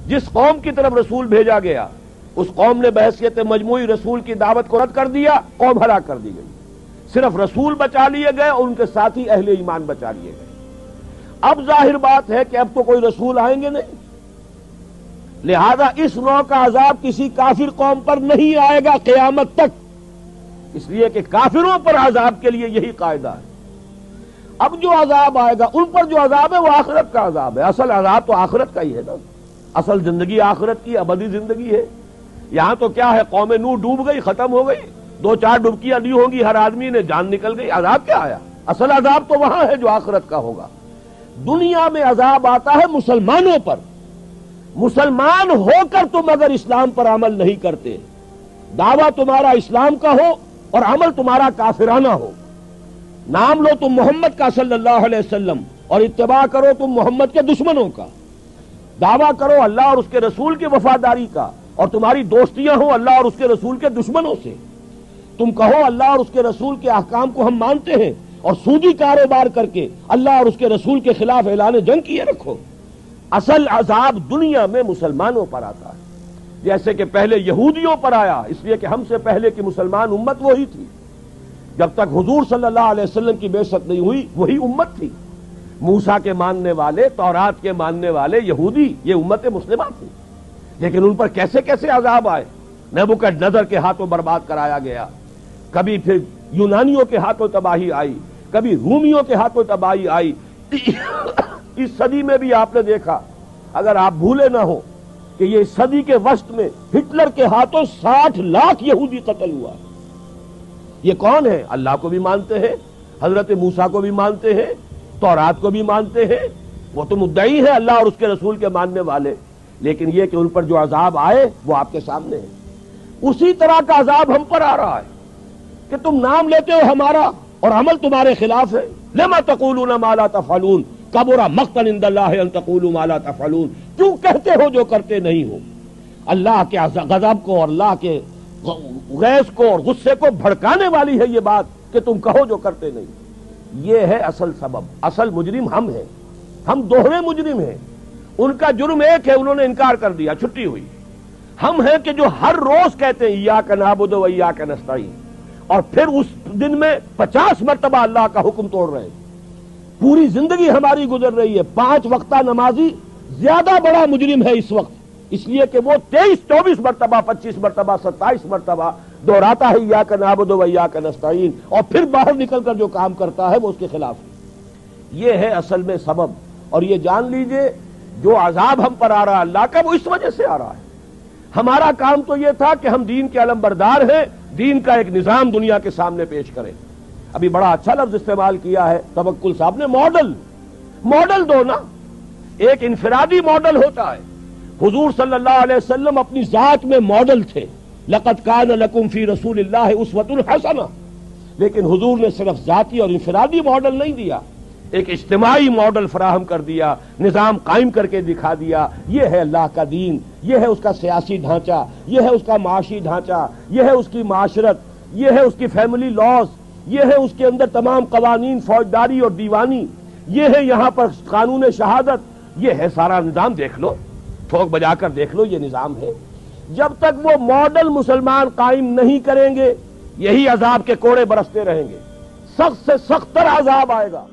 جس قوم کی طرف رسول بھیجا گیا اس قوم نے بحیثیت مجموعی رسول کی دعوت کو رد کر دیا، قوم ہلاک کر دی گئی۔ صرف رسول بچا لیے گئے اور ان کے ساتھی اہل ایمان بچا لیے گئے۔ اب ظاہر بات ہے کہ اب تو کوئی رسول آئیں گے نہیں، لہذا اس نوع کا عذاب کسی کافر قوم پر نہیں آئے گا قیامت تک، اس لیے کہ کافروں پر عذاب کے لیے یہی قاعدہ ہے۔ اب جو عذاب آئے گا ان پر جو عذاب ہے وہ آخرت کا عذاب ہے، اصل عذاب تو آخرت کا ہی ہے نا، اصل زندگی آخرت کی ابدی زندگی ہے۔ یہاں تو کیا ہے، قوم نوح ڈوب گئی، ختم ہو گئی، 2-4 ڈبکیاں دی ہوں گی ہر آدمی نے، جان نکل گئی، عذاب کیا آیا؟ اصل عذاب تو وہاں ہے جو آخرت کا ہوگا۔ دنیا میں عذاب آتا ہے مسلمانوں پر، مسلمان ہو کر تم اگر اسلام پر عمل نہیں کرتے، دعویٰ تمہارا اسلام کا ہو اور عمل تمہارا کافرانہ ہو، نام لو تم محمد کا صلی اللہ علیہ وسلم اور اتباع کرو تم محمد کے دشمنوں کا، دعویٰ کرو اللہ اور اس کے رسول کی وفاداری کا اور تمہاری دوستیاں ہوں اللہ اور اس کے رسول کے دشمنوں سے، تم کہو اللہ اور اس کے رسول کے احکام کو ہم مانتے ہیں اور سودی کاروبار کر کے اللہ اور اس کے رسول کے خلاف اعلان جنگ کیے رکھو، اصل عذاب دنیا میں مسلمانوں پر آتا ہے، جیسے کہ پہلے یہودیوں پر آیا، اس لیے کہ ہم سے پہلے کی مسلمان امت وہی تھی، جب تک حضور صلی اللہ علیہ وسلم کی بعثت نہیں ہوئی وہی امت تھی، موسیٰ کے ماننے والے، تورات کے ماننے والے یہودی، یہ امت مسلمہ تھی، لیکن ان پر کیسے کیسے عذاب آئے، نبوکدنضر کے ہاتھوں برباد کرایا گیا، کبھی پھر یونانیوں کے ہاتھوں تباہی آئی، کبھی رومیوں کے ہاتھوں تباہی آئی، اس صدی میں بھی آپ نے دیکھا، اگر آپ بھولے نہ ہو کہ یہ صدی کے وسط میں ہٹلر کے ہاتھوں 60 لاکھ یہودی قتل ہوا۔ یہ کون ہے؟ اللہ کو بھی مانتے ہیں، حضرت موسیٰ کو بھی مانتے ہیں، تورات کو بھی مانتے ہیں، وہ تو مدعی ہے اللہ اور اس کے رسول کے ماننے والے، لیکن یہ کہ ان پر جو عذاب آئے وہ آپ کے سامنے ہے۔ اسی طرح کا عذاب ہم پر آ رہا ہے کہ تم نام لیتے ہو ہمارا اور عمل تمہارے خلاف ہے، لما تقولون ما لا تفعلون کبر مقتا عند اللہ ان تقولوا ما لا تفعلون، کیوں کہتے ہو جو کرتے نہیں ہو؟ اللہ کے غضب کو اور اللہ کے غیظ کو اور غصے کو بھڑکانے والی ہے یہ بات کہ تم کہو جو کرتے نہیں۔ یہ ہے اصل سبب، اصل مجرم ہم ہیں، ہم دوہرے مجرم ہیں، ان کا جرم ایک ہے انہوں نے انکار کر دیا، چھٹی ہوئی، ہم ہیں کہ جو ہر روز کہتے ہیں ایاک نعبد و ایاک نستعین اور پھر اس دن میں 50 مرتبہ اللہ کا حکم توڑ رہے ہیں، پوری زندگی ہماری گزر رہی ہے، 5 وقتہ نمازی زیادہ بڑا مجرم ہے اس وقت، اس لیے کہ وہ 23-24 مرتبہ 25 مرتبہ 27 مرتبہ دہراتا ہے ایاک نعبد و ایاک نستعین، اور پھر باہر نکل کر جو کام کرتا ہے وہ اس کے خلاف ہے۔ یہ ہے اصل میں سبب، اور یہ جان لیجئے جو عذاب ہم پر آ رہا ہے اللہ کا وہ اس وجہ سے آ رہا ہے۔ ہمارا کام تو یہ تھا کہ ہم دین کے علمبردار ہیں، دین کا ایک نظام دنیا کے سامنے پیش کریں۔ ابھی بڑا اچھا لفظ استعمال کیا ہے توکل صاحب نے، ماڈل دو نا، ایک انفرادی ماڈل ہوتا ہے، حضور صلی اللہ علیہ وسلم اپنی ذات میں ماڈل تھے، لقد کان لکم فی رسول اللہ اسوۃ حسنہ، لیکن حضور نے صرف ذاتی اور انفرادی ماڈل نہیں دیا، ایک اجتماعی ماڈل فراہم کر دیا، نظام قائم کر کے دکھا دیا، یہ ہے اللہ کا دین، یہ ہے اس کا سیاسی ڈھانچہ، یہ ہے اس کا معاشی ڈھانچہ، یہ ہے اس کی معاشرت، یہ ہے اس کی فیملی لاز، یہ ہے اس کے اندر تمام قوانین فوجداری اور دیوانی، یہ ہے یہاں پر قانون شہادت، یہ ہے سارا نظام، دیکھ لو، ٹھوک بجا کر دیکھ لو، یہ نظام ہے۔ جب تک وہ ماڈل مسلمان قائم نہیں کریں گے یہی عذاب کے کوڑے برستے رہیں گے، سخت سے سخت تر عذاب آئے گا۔